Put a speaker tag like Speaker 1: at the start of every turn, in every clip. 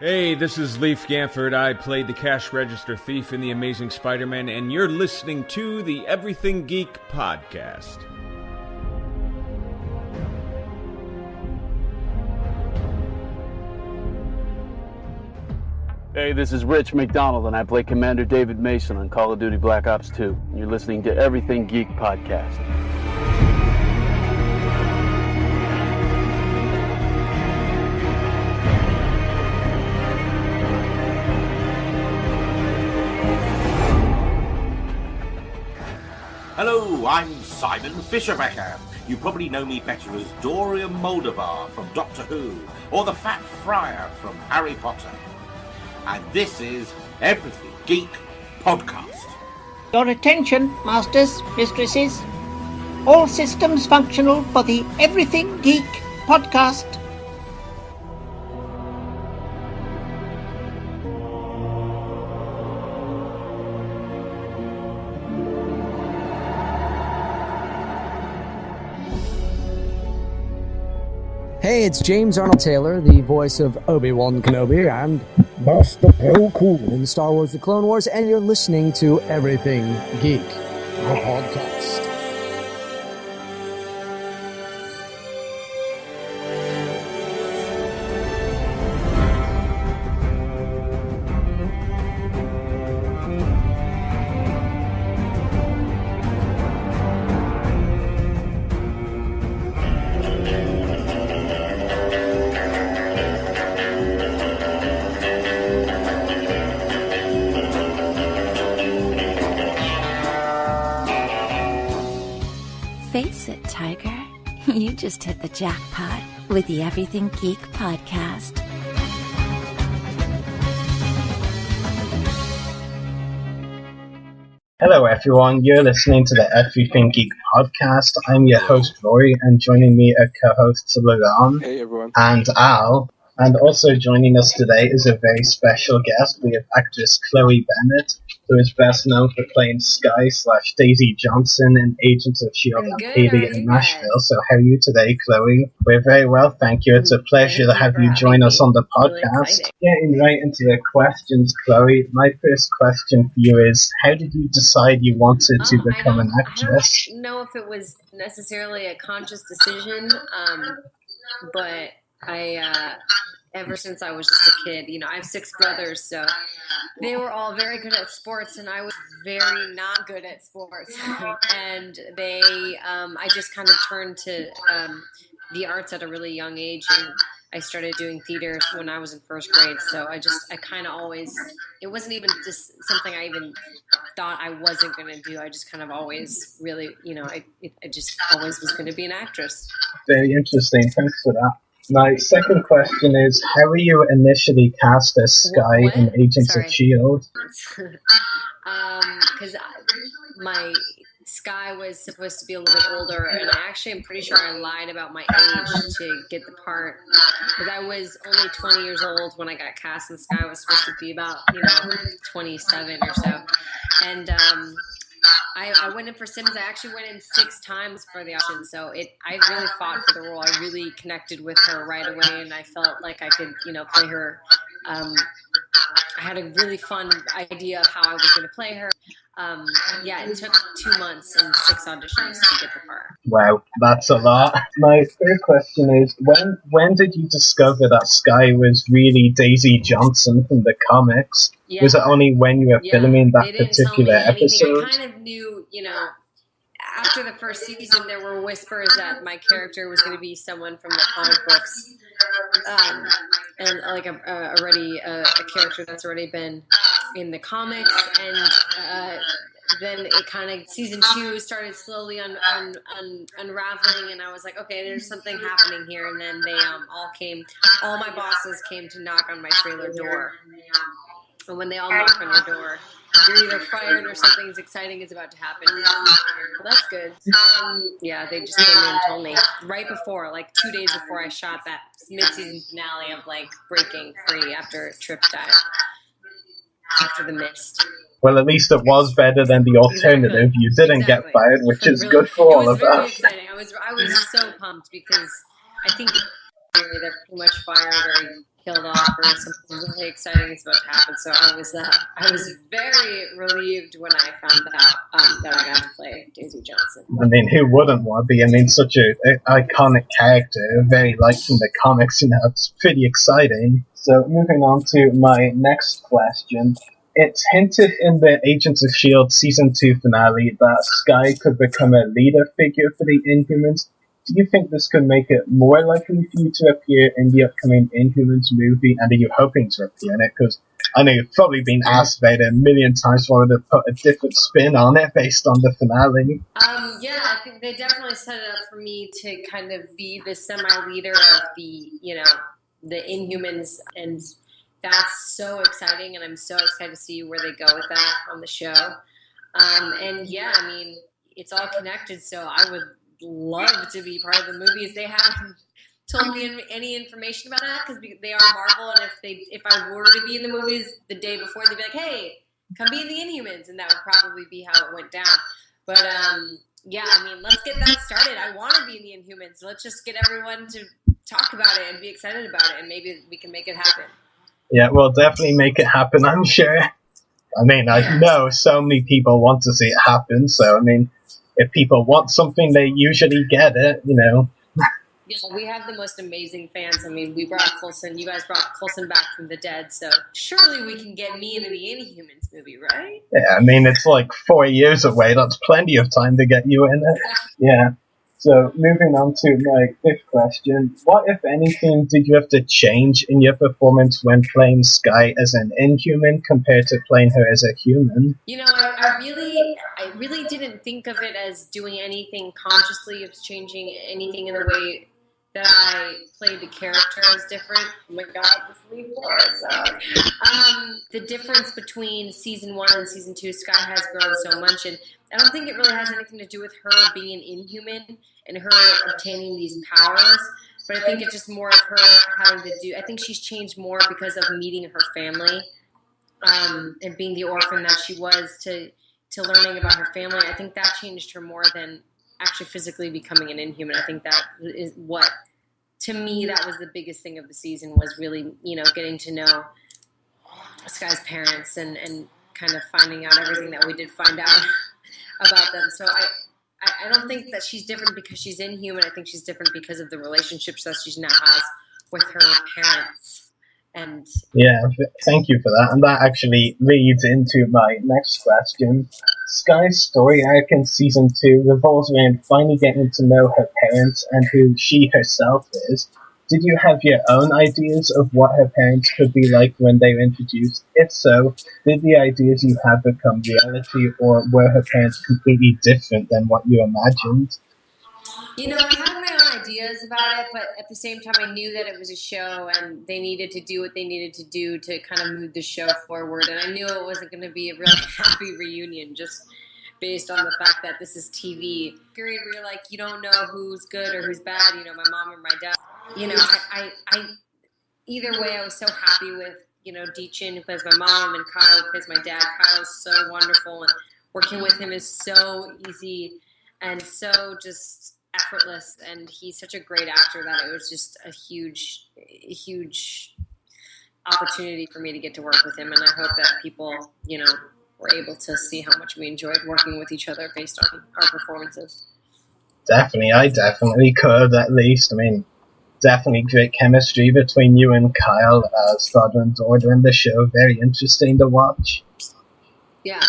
Speaker 1: Hey, this is Leif Ganford. I played the cash register thief in The Amazing Spider-Man, and you're listening to the Everything Geek podcast.
Speaker 2: Hey, this is Rich McDonald, and I play Commander David Mason on Call of Duty Black Ops 2. You're listening to Everything Geek podcast.
Speaker 3: Hello, I'm Simon Fisherbecker. You probably know me better as Dorian Moldovar from Doctor Who, or the Fat Friar from Harry Potter. And this is Everything Geek Podcast.
Speaker 4: Your attention, masters, mistresses. All systems functional for the Everything Geek Podcast.
Speaker 5: Hey, it's James Arnold Taylor, the voice of Obi-Wan Kenobi and Master Plo Koon in Star Wars The Clone Wars, and you're listening to Everything Geek, the podcast.
Speaker 6: Face it, Tiger. You just hit the jackpot with the Everything Geek podcast.
Speaker 7: Hello everyone, you're listening to the Everything Geek podcast. I'm your host Ruari, and joining me are co-hosts Lawron and Al. And also joining us today is a very special guest. We have actress Chloe Bennet, who is best known for playing Skye / Daisy Johnson in Agents of S.H.I.E.L.D. and Hailey in Nashville. So how are you today, Chloe? We're very well, thank you. It's a pleasure to have you join us on the podcast. Getting right into the questions, Chloe, my first question for you is, how did you decide you wanted to become an actress?
Speaker 8: I don't know if it was necessarily a conscious decision, but I ever since I was just a kid, I have 6 brothers, so they were all very good at sports, and I was very not good at sports. And I just kind of turned to the arts at a really young age, and I started doing theater when I was in first grade. So I kind of always, it wasn't even just something I even thought I wasn't going to do. I just kind of always really, I just always was going to be an actress.
Speaker 7: Very interesting. Thanks for that. My second question is, how were you initially cast as Skye in Agents of S.H.I.E.L.D?
Speaker 8: Because my Skye was supposed to be a little bit older, and I'm pretty sure I lied about my age to get the part, because I was only 20 years old when I got cast, and Skye was supposed to be about 27 or so, and I went in for Sims. I actually went in 6 times for the audition, so I really fought for the role. I really connected with her right away, and I felt like I could, play her. I had a really fun idea of how I was going to play her. It took 2 months and 6 auditions to get the part.
Speaker 7: Wow, that's a lot. My third question is, when did you discover that Skye was really Daisy Johnson from the comics? Yeah. Was it only when you were filming that particular episode?
Speaker 8: I kind of knew, after the first season, there were whispers that my character was going to be someone from the comic books, and like a character that's already been in the comics, and then it kind of, season 2 started slowly unraveling, and I was like, okay, there's something happening here, and then they all my bosses came to knock on my trailer door, and when they all knock on your door, you're either fired or something exciting is about to happen. Well, that's good. They just came in and told me right before, like 2 days before I shot that mid-season finale of breaking free after Trip died, after the mist.
Speaker 7: Well, at least it was better than the alternative. Exactly. You didn't get fired, which is really good for all of us.
Speaker 8: It was very exciting. I was so pumped, because I think they're pretty much fired killed off or something really exciting is about to happen. So I was very relieved when I found out that I got to play Daisy Johnson.
Speaker 7: I mean, who wouldn't want to be? I mean, such an iconic character, very liked from the comics, it's pretty exciting. So moving on to my next question. It's hinted in the Agents of S.H.I.E.L.D. Season 2 finale that Skye could become a leader figure for the Inhumans. Do you think this could make it more likely for you to appear in the upcoming Inhumans movie, and are you hoping to appear in it? Because I know you've probably been asked about it a million times, wanted to put a different spin on it based on the finale.
Speaker 8: Yeah, I think they definitely set it up for me to kind of be the semi-leader of the Inhumans, and that's so exciting, and I'm so excited to see where they go with that on the show. And yeah, I mean, it's all connected, so I would love to be part of the movies. They haven't told me any information about that because they are Marvel, and if I were to be in the movies the day before, they'd be like, hey, come be in the Inhumans, and that would probably be how it went down. But yeah, I mean, let's get that started. I want to be in the Inhumans. Let's just get everyone to talk about it and be excited about it, and maybe we can make it happen.
Speaker 7: Yeah, we'll definitely make it happen, I'm sure. I mean, I know so many people want to see it happen, so I mean, if people want something, they usually get it,
Speaker 8: Yeah, we have the most amazing fans. I mean, you guys brought Coulson back from the dead, so surely we can get me into the Inhumans movie, right?
Speaker 7: Yeah, I mean, it's like 4 years away. That's plenty of time to get you in it. Yeah. So, moving on to my fifth question. What, if anything, did you have to change in your performance when playing Skye as an Inhuman compared to playing her as a human?
Speaker 8: I really didn't think of it as doing anything consciously, of changing anything in the way that I played the character as different. Oh my god, this leaf blowers out. The difference between season 1 and season 2, Skye has grown so much, and I don't think it really has anything to do with her being an Inhuman and her obtaining these powers, but I think it's just more of her having to do. I think she's changed more because of meeting her family, and being the orphan that she was to learning about her family. I think that changed her more than actually physically becoming an Inhuman. I think that is what, to me, that was the biggest thing of the season, was really, getting to know Skye's parents and kind of finding out everything that we did find out about them. So I don't think that she's different because she's Inhuman. I think she's different because of the relationships that she now has with her parents. And
Speaker 7: yeah, thank you for that. And that actually leads into my next question. Skye's story arc in Season 2 revolves around finally getting to know her parents and who she herself is. Did you have your own ideas of what her parents could be like when they were introduced? If so, did the ideas you had become reality, or were her parents completely different than what you imagined?
Speaker 8: I had my own ideas about it, but at the same time, I knew that it was a show and they needed to do what they needed to do to kind of move the show forward. And I knew it wasn't going to be a really happy reunion just based on the fact that this is TV. Period where you're like, you don't know who's good or who's bad, my mom or my dad. I either way, I was so happy with, Deechin, who plays my mom, and Kyle, who plays my dad. Kyle's so wonderful, and working with him is so easy and so just effortless, and he's such a great actor that it was just a huge opportunity for me to get to work with him, and I hope that people, were able to see how much we enjoyed working with each other based on our performances.
Speaker 7: Definitely, I definitely could, at least. I mean, definitely great chemistry between you and Kyle as father and daughter in the show. Very interesting to watch.
Speaker 8: Yeah.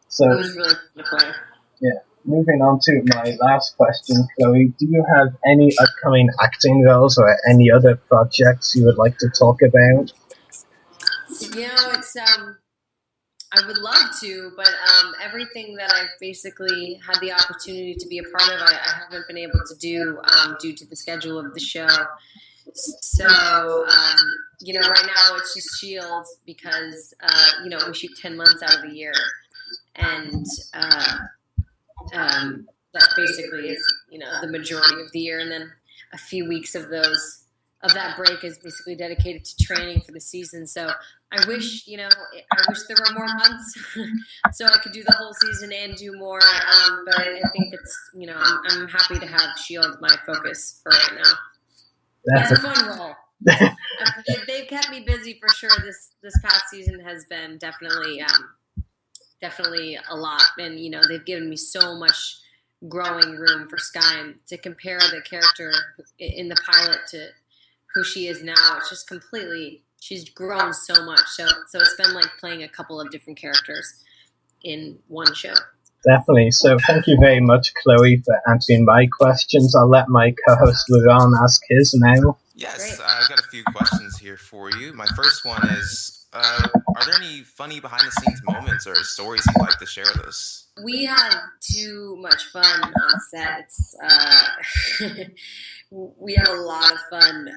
Speaker 7: So,
Speaker 8: it was really fun to play.
Speaker 7: Yeah. Moving on to my last question, Chloe, do you have any upcoming acting roles or any other projects you would like to talk about?
Speaker 8: It's I would love to, but everything that I've basically had the opportunity to be a part of, I haven't been able to do due to the schedule of the show. So, right now it's just S.H.I.E.L.D. because, we shoot 10 months out of the year. And that basically is, the majority of the year. And then a few weeks of that break is basically dedicated to training for the season. So I wish there were more months so I could do the whole season and do more. But I think it's, I'm happy to have S.H.I.E.L.D. my focus for right now. It's a fun role. I they've kept me busy for sure. This past season has been definitely a lot, and they've given me so much growing room for Skye, and to compare the character in the pilot to who she is now, it's just completely. She's grown so much. So it's been like playing a couple of different characters in one show.
Speaker 7: Definitely. So thank you very much, Chloe, for answering my questions. I'll let my co-host Lawron ask his now.
Speaker 9: Yes, I've got a few questions here for you. My first one is, are there any funny behind-the-scenes moments or stories you'd like to share with us?
Speaker 8: We have too much fun on set. We have a lot of fun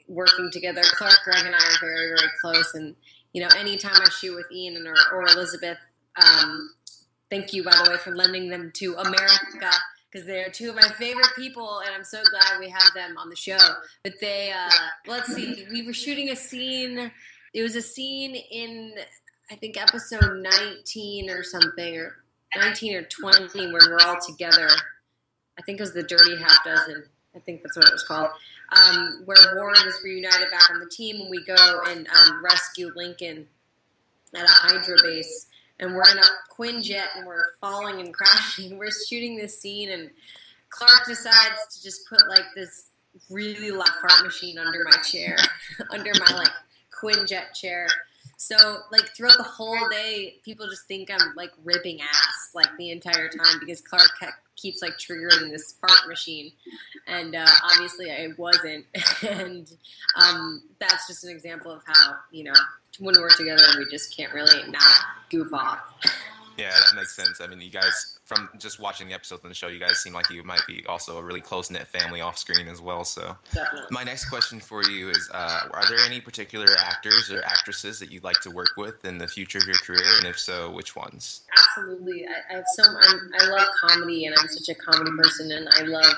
Speaker 8: working together. Clark, Greg, and I are very, very close. And, anytime I shoot with Ian or Elizabeth, thank you, by the way, for lending them to America, because they're two of my favorite people, and I'm so glad we have them on the show. But they, let's see, we were shooting a scene. It was a scene in, I think, episode 19 or something, or 19 or 20, when we're all together. I think it was the Dirty Half Dozen. I think that's what it was called. Where Warren is reunited back on the team, and we go and rescue Lincoln at a Hydra base. And we're in a Quinjet, and we're falling and crashing. We're shooting this scene, and Clark decides to just put like this really loud fart machine under my chair, under my like Quinjet chair. So like throughout the whole day, people just think I'm like ripping ass like the entire time, because Clark keeps like triggering this fart machine, and obviously I wasn't. And that's just an example of how when we're together, we just can't really not goof off.
Speaker 9: Yeah, that makes sense. I mean, you guys, from just watching the episodes on the show, you guys seem like you might be also a really close-knit family off-screen as well. So,
Speaker 8: definitely.
Speaker 9: My next question for you is, are there any particular actors or actresses that you'd like to work with in the future of your career? And if so, which ones?
Speaker 8: Absolutely. I love comedy, and I'm such a comedy person, and I love,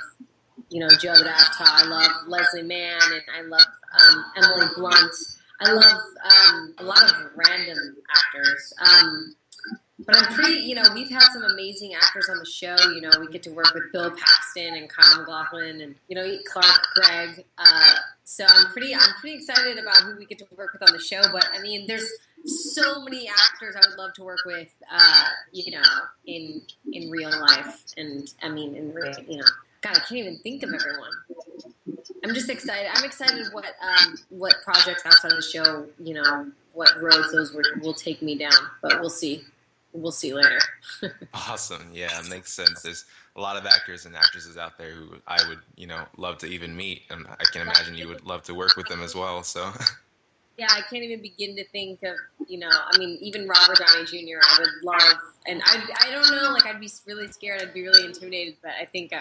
Speaker 8: Judd Apatow. I love Leslie Mann, and I love Emily Blunt. I love a lot of random actors. But I'm pretty, we've had some amazing actors on the show. We get to work with Bill Paxton and Kyle MacLachlan and, Clark, Greg. So I'm pretty excited about who we get to work with on the show. But, I mean, there's so many actors I would love to work with, in real life. And, I mean, in real, God, I can't even think of everyone. I'm just excited. I'm excited what projects outside of the show, what roads those will take me down. But we'll see. We'll see later.
Speaker 9: Awesome. Yeah, it makes sense. There's a lot of actors and actresses out there who I would, love to even meet. And I can imagine you would love to work with them as well. So.
Speaker 8: Yeah, I can't even begin to think of, even Robert Downey Jr. I would love. And I don't know, like I'd be really scared. I'd be really intimidated. But I think I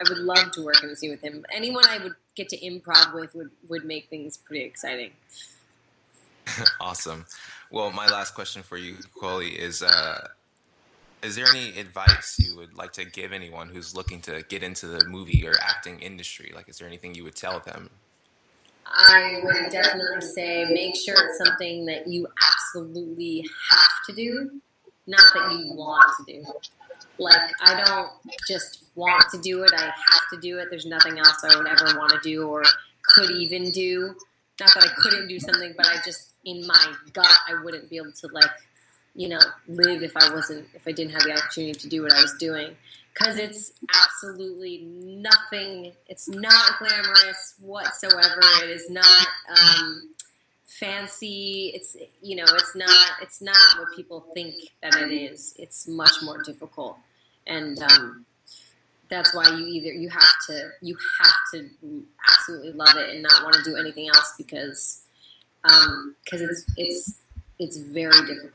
Speaker 8: would love to work in a scene with him. Anyone I would get to improv with would make things pretty exciting.
Speaker 9: Awesome. Well, my last question for you, Chloe, is there any advice you would like to give anyone who's looking to get into the movie or acting industry? Like, is there anything you would tell them?
Speaker 8: I would definitely say make sure it's something that you absolutely have to do, not that you want to do. Like, I don't just want to do it, I have to do it. There's nothing else I would ever want to do or could even do. Not that I couldn't do something, but I just, in my gut, I wouldn't be able to, live if I didn't have the opportunity to do what I was doing. Because it's absolutely nothing, it's not glamorous whatsoever. It is not fancy. It's not what people think that it is. It's much more difficult. And that's why you have to absolutely love it and not want to do anything else, because it's very difficult.